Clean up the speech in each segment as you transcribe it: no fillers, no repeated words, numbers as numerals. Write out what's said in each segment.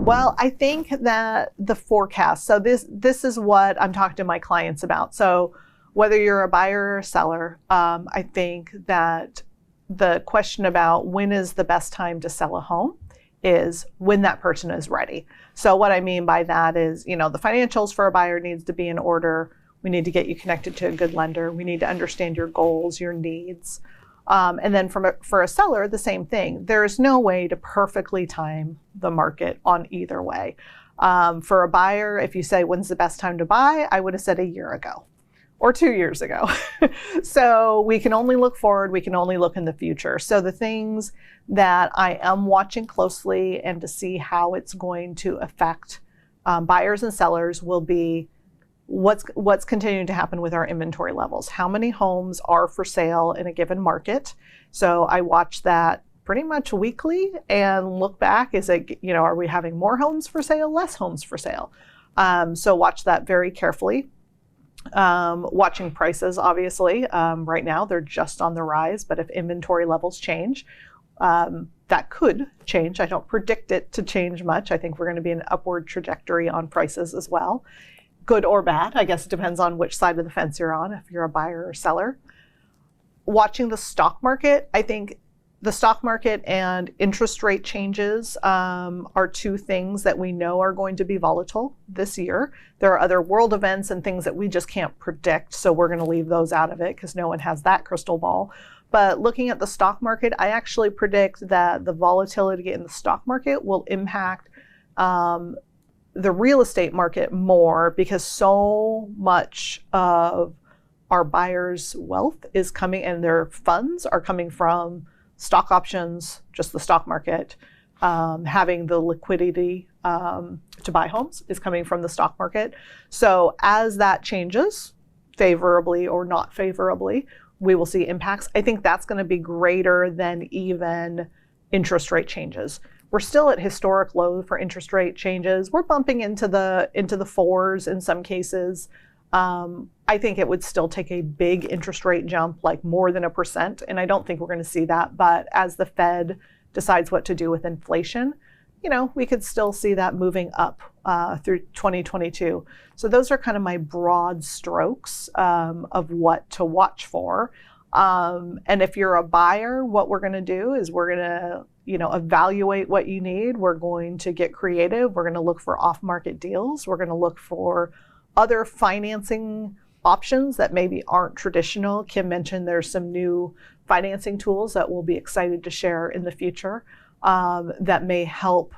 Well, I think that the forecast, so this is what I'm talking to my clients about. So whether you're a buyer or a seller, I think that the question about when is the best time to sell a home is when that person is ready. So what I mean by that is, the financials for a buyer needs to be in order. We need to get you connected to a good lender. We need to understand your goals, your needs. And then for a seller, the same thing. There's no way to perfectly time the market on either way. For a buyer, if you say, when's the best time to buy? I would have said a year ago or 2 years ago. So we can only look forward. We can only look in the future. So the things that I am watching closely and to see how it's going to affect buyers and sellers will be what's continuing to happen with our inventory levels. How many homes are for sale in a given market? So I watch that pretty much weekly and look back. Is it, are we having more homes for sale, less homes for sale? So watch that very carefully. Watching prices, obviously. Right now, they're just on the rise, but if inventory levels change, that could change. I don't predict it to change much. I think we're going to be an upward trajectory on prices as well. Good or bad, I guess it depends on which side of the fence you're on, if you're a buyer or seller. Watching the stock market, I think the stock market and interest rate changes are two things that we know are going to be volatile this year. There are other world events and things that we just can't predict, so we're going to leave those out of it because no one has that crystal ball. But looking at the stock market, I actually predict that the volatility in the stock market will impact the real estate market more, because so much of our buyers' wealth is coming and their funds are coming from stock options, just the stock market. Having the liquidity to buy homes is coming from the stock market. So as that changes, favorably or not favorably, we will see impacts. I think that's going to be greater than even interest rate changes. We're still at historic low for interest rate changes. We're bumping into the fours in some cases. I think it would still take a big interest rate jump, like more than 1%, and I don't think we're going to see that. But as the Fed decides what to do with inflation, we could still see that moving up through 2022. So those are kind of my broad strokes of what to watch for. And if you're a buyer, what we're going to do is we're going to evaluate what you need. We're going to get creative. We're going to look for off-market deals. We're going to look for other financing options that maybe aren't traditional. Kim mentioned there's some new financing tools that we'll be excited to share in the future that may help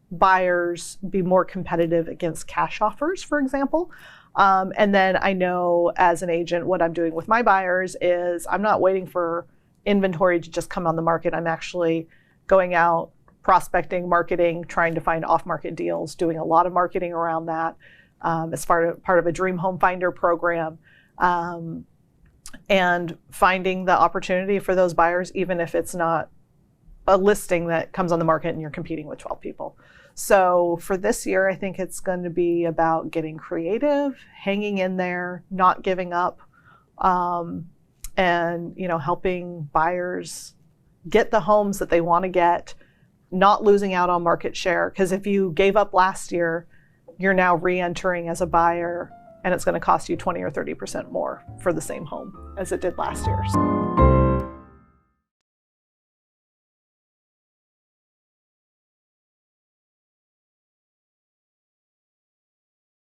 buyers be more competitive against cash offers, for example. And then I know as an agent, what I'm doing with my buyers is I'm not waiting for inventory to just come on the market. I'm actually going out, prospecting, marketing, trying to find off-market deals, doing a lot of marketing around that as part of a Dream Home Finder program, and finding the opportunity for those buyers, even if it's not a listing that comes on the market and you're competing with 12 people. So for this year, I think it's going to be about getting creative, hanging in there, not giving up, and helping buyers get the homes that they want to get, not losing out on market share. Because if you gave up last year, you're now re-entering as a buyer, and it's going to cost you 20 or 30% more for the same home as it did last year.